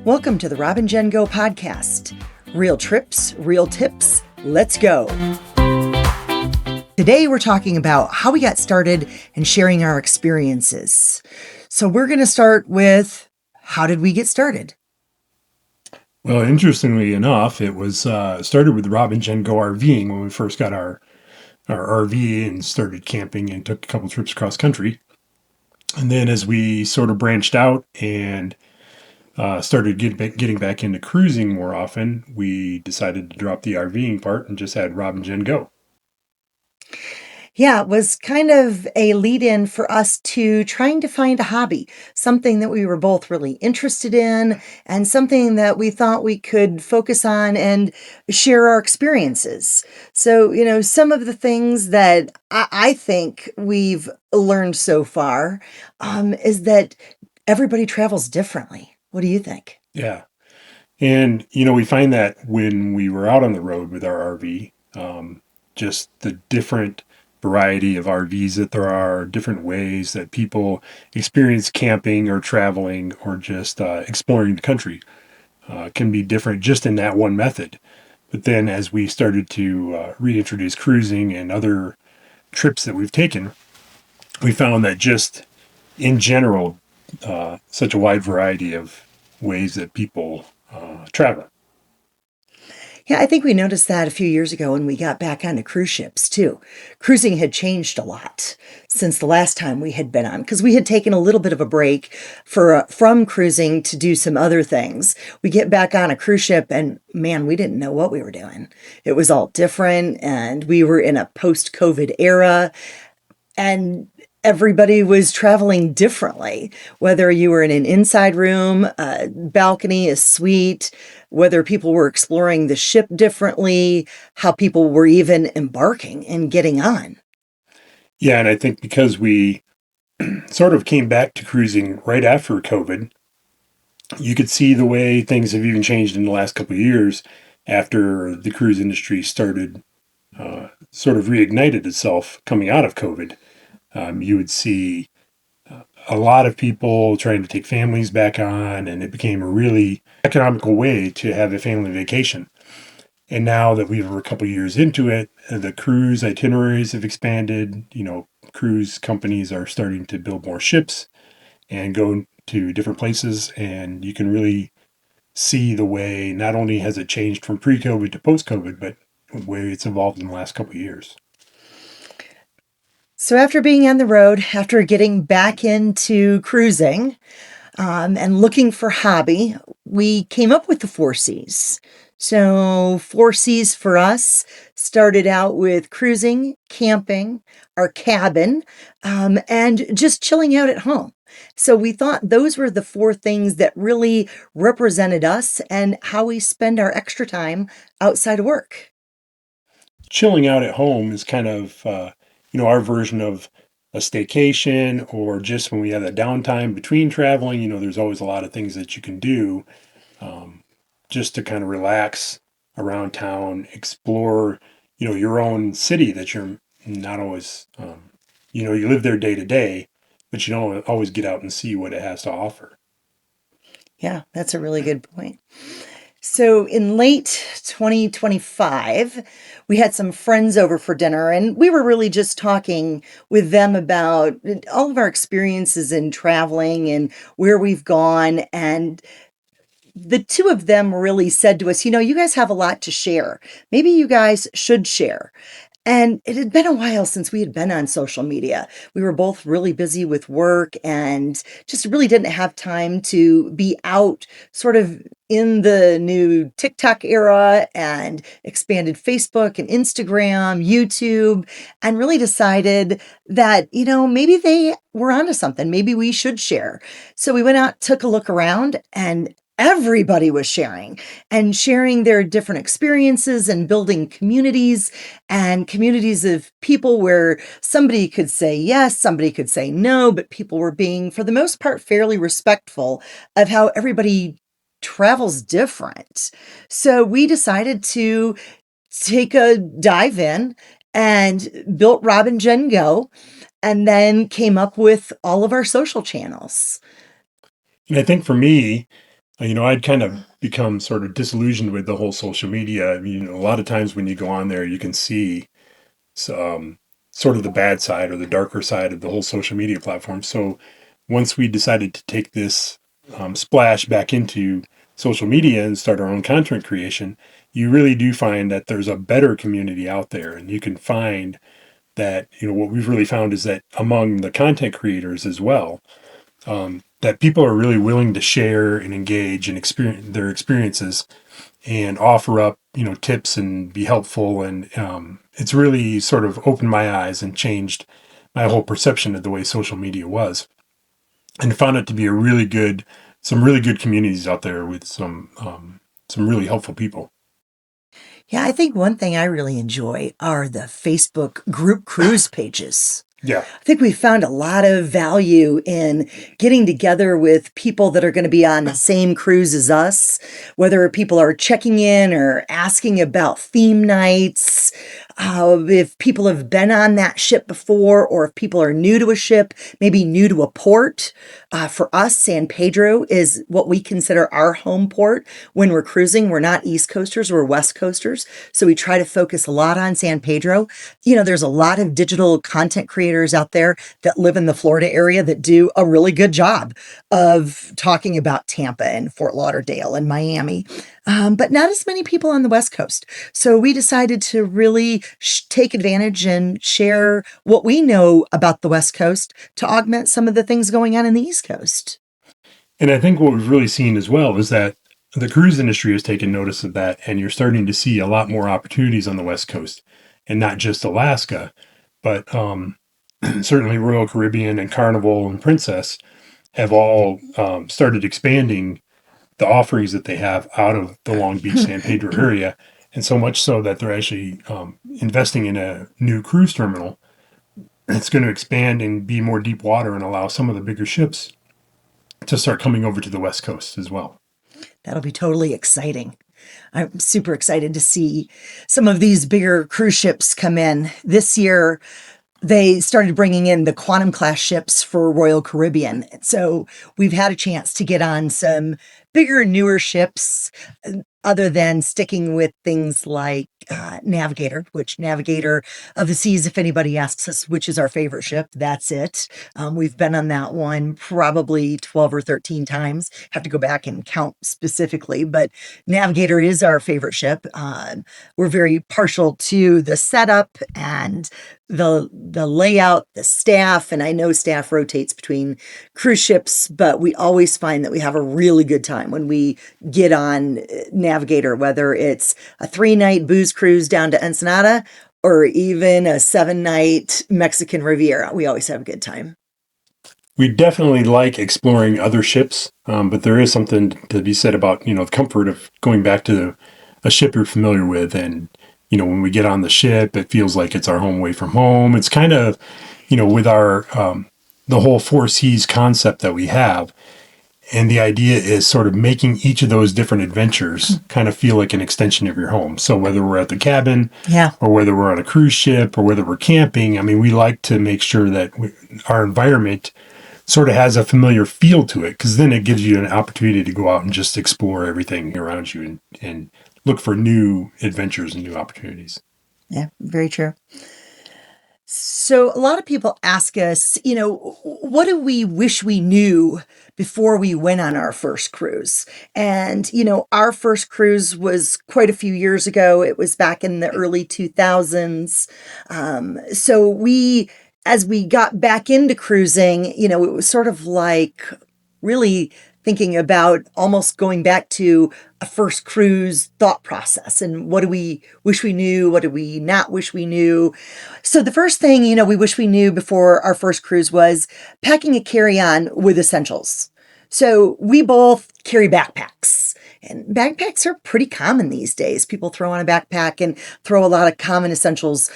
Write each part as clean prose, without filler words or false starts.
Welcome to the Rob and Jen Go podcast. Real trips, real tips. Let's go. Today we're talking about how we got started and sharing our experiences. So we're going to start with, how did we get started? Well, interestingly enough, it was started with Rob and Jen Go RVing when we first got our RV and started camping and took a couple trips across country. And then as we sort of branched out and started getting back into cruising more often, we decided to drop the RVing part and just had Rob and Jen Go. Yeah, it was kind of a lead in for us to trying to find a hobby, something that we were both really interested in, and something that we thought we could focus on and share our experiences. So, some of the things that I think we've learned so far is that everybody travels differently. What do you think? Yeah. And, we find that when we were out on the road with our RV, just the different variety of RVs that there are, different ways that people experience camping or traveling or just exploring the country can be different just in that one method. But then as we started to reintroduce cruising and other trips that we've taken, we found that just in general, such a wide variety of ways that people travel. Yeah, I think we noticed that a few years ago when we got back onto cruise ships too. Cruising had changed a lot since the last time we had been on because we had taken a little bit of a break from cruising to do some other things. We get back on a cruise ship and man, we didn't know what we were doing. It was all different and we were in a post-COVID era and everybody was traveling differently, whether you were in an inside room, a balcony, a suite, whether people were exploring the ship differently, how people were even embarking and getting on. Yeah, and I think because we sort of came back to cruising right after COVID, you could see the way things have even changed in the last couple of years after the cruise industry started sort of reignited itself coming out of COVID. You would see a lot of people trying to take families back on, and it became a really economical way to have a family vacation. And now that we're a couple of years into it, the cruise itineraries have expanded. Cruise companies are starting to build more ships and go to different places, and you can really see the way not only has it changed from pre-COVID to post-COVID, but the way it's evolved in the last couple of years. So after being on the road, after getting back into cruising, and looking for hobby, we came up with the 4 C's. So 4 C's for us started out with cruising, camping, our cabin, and just chilling out at home. So we thought those were the 4 things that really represented us and how we spend our extra time outside of work. Chilling out at home is kind of, our version of a staycation, or just when we have that downtime between traveling, there's always a lot of things that you can do um, just to kind of relax around town, explore, your own city that you're not always, you live there day to day, but you don't always get out and see what it has to offer. Yeah, that's a really good point. So in late 2025, we had some friends over for dinner, and we were really just talking with them about all of our experiences in traveling and where we've gone. And the two of them really said to us, you guys have a lot to share. Maybe you guys should share. And it had been a while since we had been on social media. We were both really busy with work and just really didn't have time to be out sort of in the new TikTok era and expanded Facebook and Instagram, YouTube, and really decided that, maybe they were onto something. Maybe we should share. So we went out, took a look around, and everybody was sharing their different experiences and building communities and communities of people where somebody could say yes, somebody could say no, but people were being, for the most part, fairly respectful of how everybody travels different. So we decided to take a dive in and built Rob and Jen Go, and then came up with all of our social channels. And I think for me, I'd kind of become sort of disillusioned with the whole social media. I mean, a lot of times when you go on there, you can see sort of the bad side or the darker side of the whole social media platform. So once we decided to take this splash back into social media and start our own content creation, you really do find that there's a better community out there. And you can find that, what we've really found is that among the content creators as well, that people are really willing to share and engage and experience their experiences and offer up, tips and be helpful. And it's really sort of opened my eyes and changed my whole perception of the way social media was, and found it to be some really good communities out there with some really helpful people. Yeah, I think one thing I really enjoy are the Facebook group cruise pages. Yeah. I think we found a lot of value in getting together with people that are going to be on the same cruise as us, whether people are checking in or asking about theme nights, if people have been on that ship before, or if people are new to a ship, maybe new to a port. For us, San Pedro is what we consider our home port when we're cruising. We're not East Coasters, we're West Coasters. So we try to focus a lot on San Pedro. There's a lot of digital content creators out there that live in the Florida area that do a really good job of talking about Tampa and Fort Lauderdale and Miami, but not as many people on the West Coast. So we decided to really take advantage and share what we know about the West Coast to augment some of the things going on in the East Coast. And I think what we've really seen as well is that the cruise industry has taken notice of that, and you're starting to see a lot more opportunities on the West Coast, and not just Alaska, but certainly Royal Caribbean and Carnival and Princess have all started expanding the offerings that they have out of the Long Beach, San Pedro area. And so much so that they're actually investing in a new cruise terminal. It's going to expand and be more deep water and allow some of the bigger ships to start coming over to the West Coast as well. That'll be totally exciting. I'm super excited to see some of these bigger cruise ships come in. This year, they started bringing in the Quantum class ships for Royal Caribbean. So we've had a chance to get on some bigger, newer ships, other than sticking with things like Navigator, which Navigator of the Seas, if anybody asks us which is our favorite ship, that's it. We've been on that one probably 12 or 13 times. Have to go back and count specifically, but Navigator is our favorite ship. We're very partial to the setup and the layout, the staff, and I know staff rotates between cruise ships, but we always find that we have a really good time when we get on Navigator, whether it's a 3-night booze cruise down to Ensenada or even a 7-night Mexican Riviera. We always have a good time. We definitely like exploring other ships, but there is something to be said about, the comfort of going back to a ship you're familiar with. And, when we get on the ship, it feels like it's our home away from home. It's kind of, with our, the whole Four Seas concept that we have. And the idea is sort of making each of those different adventures kind of feel like an extension of your home. So whether we're at the cabin, Yeah. or whether we're on a cruise ship, or whether we're camping, I mean, we like to make sure that our environment sort of has a familiar feel to it, because then it gives you an opportunity to go out and just explore everything around you and look for new adventures and new opportunities. Yeah, very true. So a lot of people ask us, what do we wish we knew before we went on our first cruise? And, our first cruise was quite a few years ago. It was back in the early 2000s. As we got back into cruising, it was sort of like really thinking about almost going back to a first cruise thought process and what do we wish we knew, what do we not wish we knew. So the first thing, we wish we knew before our first cruise was packing a carry-on with essentials. So we both carry backpacks. And backpacks are pretty common these days. People throw on a backpack and throw a lot of common essentials.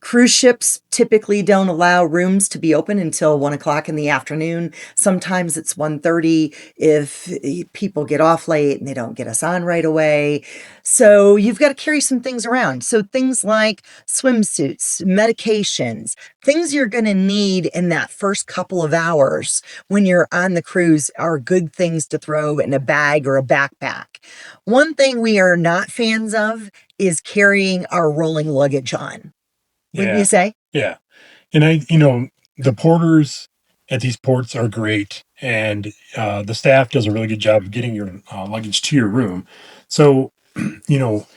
Cruise ships typically don't allow rooms to be open until 1 o'clock in the afternoon. Sometimes it's 1:30 if people get off late and they don't get us on right away. So you've got to carry some things around. So things like swimsuits, medications, things you're going to need in that first couple of hours when you're on the cruise are good things to throw in a bag or a backpack. One thing we are not fans of is carrying our rolling luggage on. Wouldn't you Yeah. say? Yeah. And the porters at these ports are great, and the staff does a really good job of getting your luggage to your room. So, you know,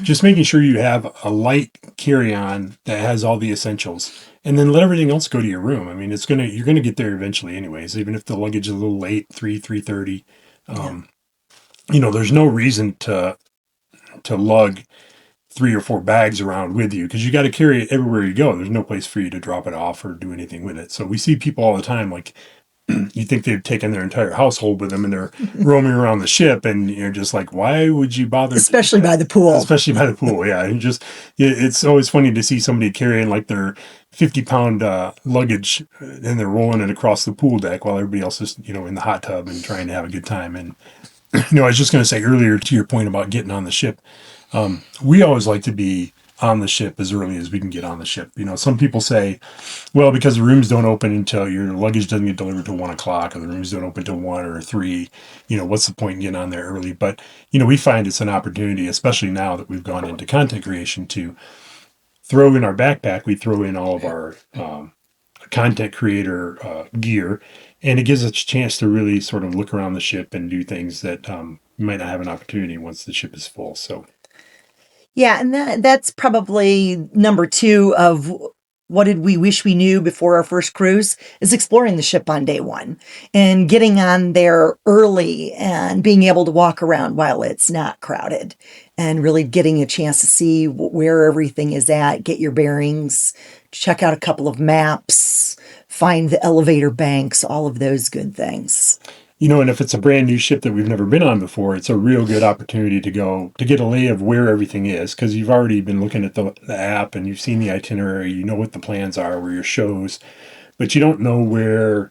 just making sure you have a light carry-on that has all the essentials, and then let everything else go to your room. I mean, you're gonna get there eventually, anyways. Even if the luggage is a little late, 3:30. Yeah. There's no reason to lug 3 or 4 bags around with you because you got to carry it everywhere you go. There's no place for you to drop it off or do anything with it. So we see people all the time, like you think they've taken their entire household with them and they're roaming around the ship, and you're just like, why would you bother? Especially by the pool. Especially by the pool, yeah. And it's always funny to see somebody carrying like their 50-pound luggage and they're rolling it across the pool deck while everybody else is in the hot tub and trying to have a good time. And I was just going to say earlier to your point about getting on the ship. We always like to be on the ship as early as we can get on the ship. Some people say, well, because the rooms don't open until your luggage doesn't get delivered till 1 o'clock, or the rooms don't open till 1 or 3. What's the point in getting on there early? But, we find it's an opportunity, especially now that we've gone into content creation, to throw in our backpack. We throw in all of our content creator gear, and it gives us a chance to really sort of look around the ship and do things that you might not have an opportunity once the ship is full. So, Yeah, and that's probably number two of what did we wish we knew before our first cruise is exploring the ship on day one and getting on there early and being able to walk around while it's not crowded and really getting a chance to see where everything is at, get your bearings, check out a couple of maps, find the elevator banks, all of those good things. and if it's a brand new ship that we've never been on before, it's a real good opportunity to go to get a lay of where everything is, because you've already been looking at the app and you've seen the itinerary, you know what the plans are, where your shows, but you don't know where,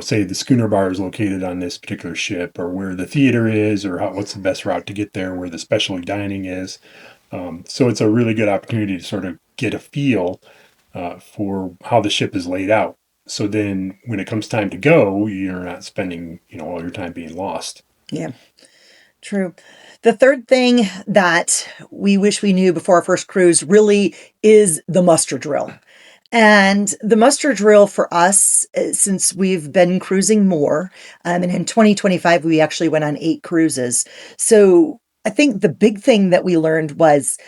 say the schooner bar is located on this particular ship, or where the theater is, or what's the best route to get there, where the specialty dining is. So it's a really good opportunity to sort of get a feel for how the ship is laid out. So then when it comes time to go, you're not spending, all your time being lost. Yeah, true. The third thing that we wish we knew before our first cruise really is the muster drill. And the muster drill for us, since we've been cruising more, and in 2025, we actually went on 8 cruises. So I think the big thing that we learned was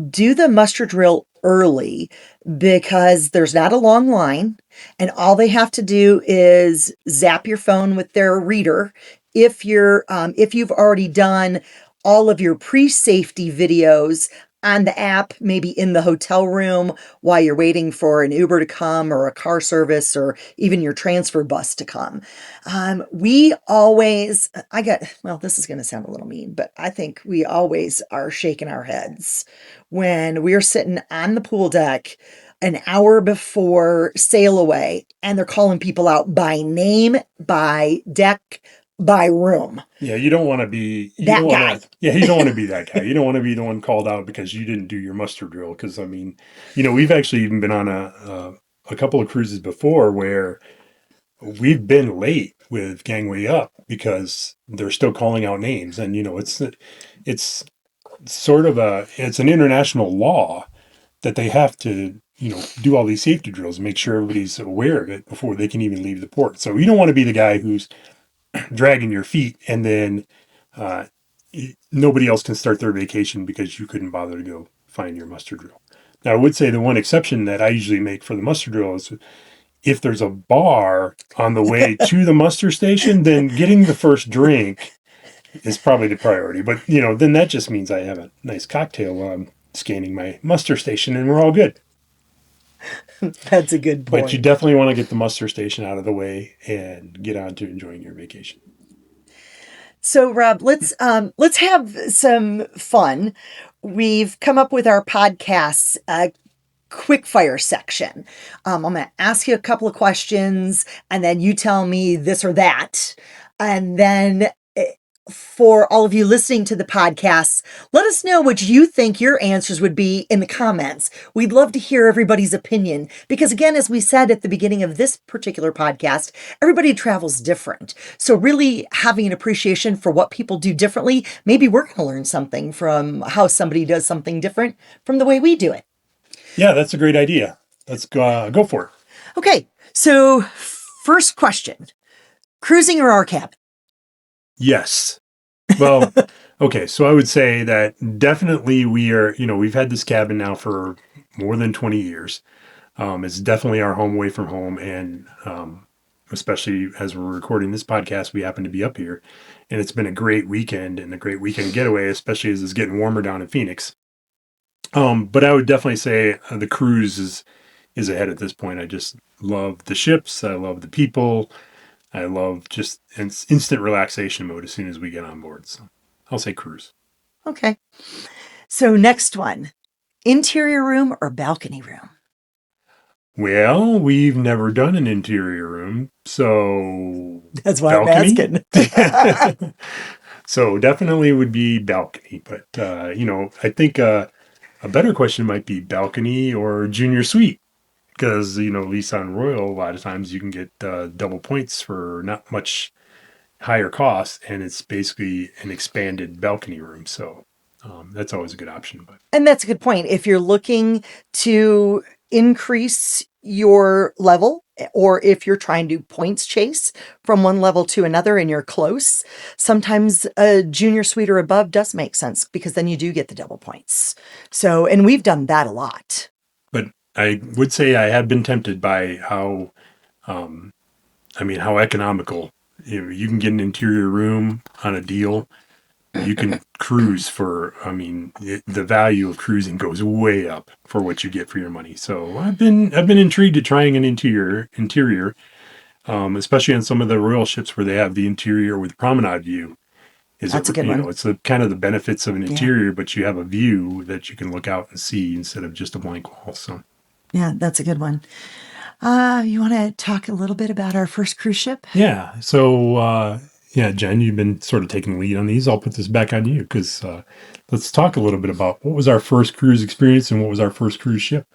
do the muster drill early because there's not a long line and all they have to do is zap your phone with their reader if you've already done all of your pre-safety videos on the app, maybe in the hotel room while you're waiting for an Uber to come or a car service or even your transfer bus to come. This is going to sound a little mean, but I think we always are shaking our heads when we're sitting on the pool deck an hour before sail away and they're calling people out by name, by deck, by room. Yeah, you don't want to be That guy. you don't want to be that guy. You don't want to be the one called out because you didn't do your muster drill. Because I mean, we've actually even been on a couple of cruises before where we've been late with gangway up because they're still calling out names, and it's sort of it's an international law that they have to do all these safety drills, make sure everybody's aware of it before they can even leave the port. So you don't want to be the guy who's dragging your feet and then uh, nobody else can start their vacation because you couldn't bother to go find your muster drill. Now, I would say the one exception that I usually make for the muster drill is if there's a bar on the way to the muster station, then getting the first drink is probably the priority. But, then that just means I have a nice cocktail while I'm scanning my muster station and we're all good. That's a good point. But you definitely want to get the muster station out of the way and get on to enjoying your vacation. So, Rob, let's have some fun. We've come up with our podcasts quick fire section. I'm going to ask you a couple of questions and then you tell me this or that. And then for all of you listening to the podcast, let us know what you think your answers would be in the comments. We'd love to hear everybody's opinion because, again, as we said at the beginning of this particular podcast, everybody travels different. So really having an appreciation for what people do differently, maybe we're going to learn something from how somebody does something different from the way we do it. Yeah, that's a great idea. Let's go for it. Okay, so first question, cruising or our cabin? Yes. Well, okay. So I would say that definitely we've had this cabin now for more than 20 years. It's definitely our home away from home. And especially as we're recording this podcast, we happen to be up here. And it's been a great weekend and a great weekend getaway, especially as it's getting warmer down in Phoenix. But I would definitely say the cruise is ahead at this point. I just love the ships. I love the people. I love just instant relaxation mode as soon as we get on board. So I'll say cruise. Okay. So next one, interior room or balcony room? Well, we've never done an interior room, so That's why balcony? I'm asking. So definitely would be balcony, but I think a better question might be balcony or junior suite. Because, at least on Royal, a lot of times you can get double points for not much higher cost, and it's basically an expanded balcony room. So that's always a good option. But And that's a good point. If you're looking to increase your level, or if you're trying to points chase from one level to another and you're close, sometimes a junior suite or above does make sense because then you do get the double points. So, and we've done that a lot. But I would say I have been tempted by how economical. You can get an interior room on a deal. You can cruise for. The value of cruising goes way up for what you get for your money. So I've been intrigued at trying an interior, especially on some of the Royal ships where they have the interior with promenade view. That's a good one. It's the kind of the benefits of an interior, but you have a view that you can look out and see instead of just a blank wall. So. Yeah, that's a good one. You want to talk a little bit about our first cruise ship? Yeah. So, Jen, you've been sort of taking the lead on these. I'll put this back on you because let's talk a little bit about what was our first cruise experience and what was our first cruise ship.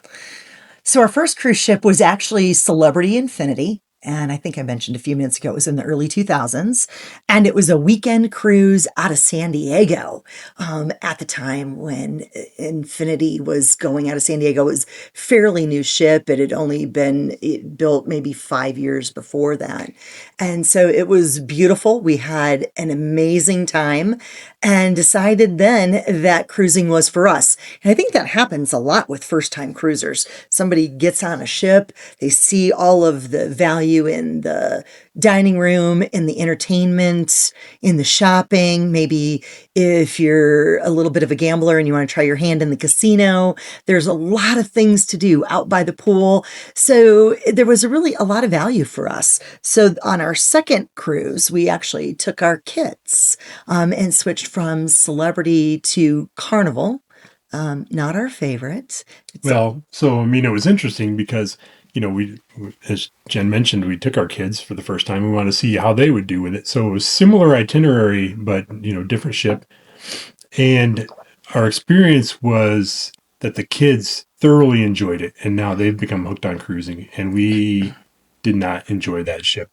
So our first cruise ship was actually Celebrity Infinity. And I think I mentioned a few minutes ago, it was in the early 2000s. And it was a weekend cruise out of San Diego at the time when Infinity was going out of San Diego. It was a fairly new ship. It had only been built maybe 5 years before that. And so it was beautiful. We had an amazing time and decided then that cruising was for us. And I think that happens a lot with first-time cruisers. Somebody gets on a ship, they see all of the value in the dining room, in the entertainment, in the shopping. Maybe if you're a little bit of a gambler and you want to try your hand in the casino, there's a lot of things to do out by the pool. So there was really a lot of value for us. So on our second cruise, we actually took our kids and switched from Celebrity to Carnival. Not our favorite. It was interesting because we, as Jen mentioned, we took our kids for the first time. We wanted to see how they would do with it. So it was similar itinerary, but different ship. And our experience was that the kids thoroughly enjoyed it, and now they've become hooked on cruising. And we did not enjoy that ship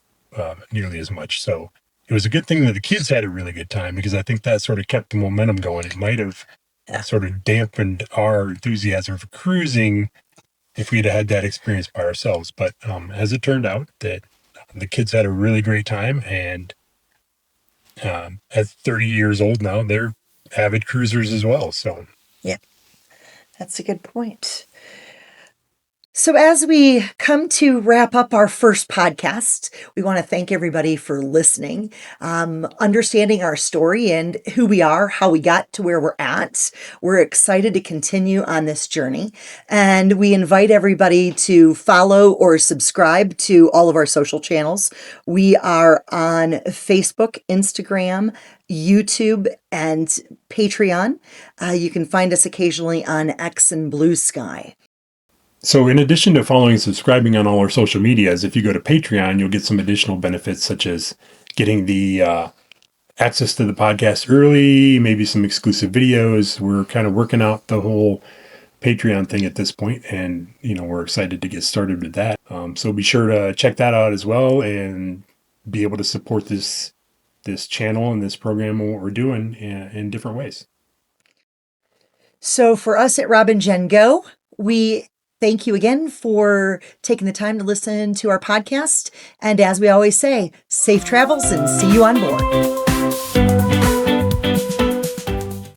nearly as much. So it was a good thing that the kids had a really good time because I think that sort of kept the momentum going. It might have sort of dampened our enthusiasm for cruising if we'd had that experience by ourselves. But as it turned out, that the kids had a really great time, and at 30 years old now, they're avid cruisers as well. So yeah, that's a good point. So as we come to wrap up our first podcast, we want to thank everybody for listening, understanding our story and who we are, how we got to where we're at. We're excited to continue on this journey, and we invite everybody to follow or subscribe to all of our social channels. We are on Facebook, Instagram, YouTube, and Patreon. You can find us occasionally on X and Blue Sky. So, in addition to following and subscribing on all our social medias, if you go to Patreon, you'll get some additional benefits such as getting the access to the podcast early, maybe some exclusive videos. We're kind of working out the whole Patreon thing at this point, and we're excited to get started with that. So be sure to check that out as well, and be able to support this channel and this program and what we're doing in different ways. So for us at Rob and Jen Go, we thank you again for taking the time to listen to our podcast. And as we always say, safe travels and see you on board.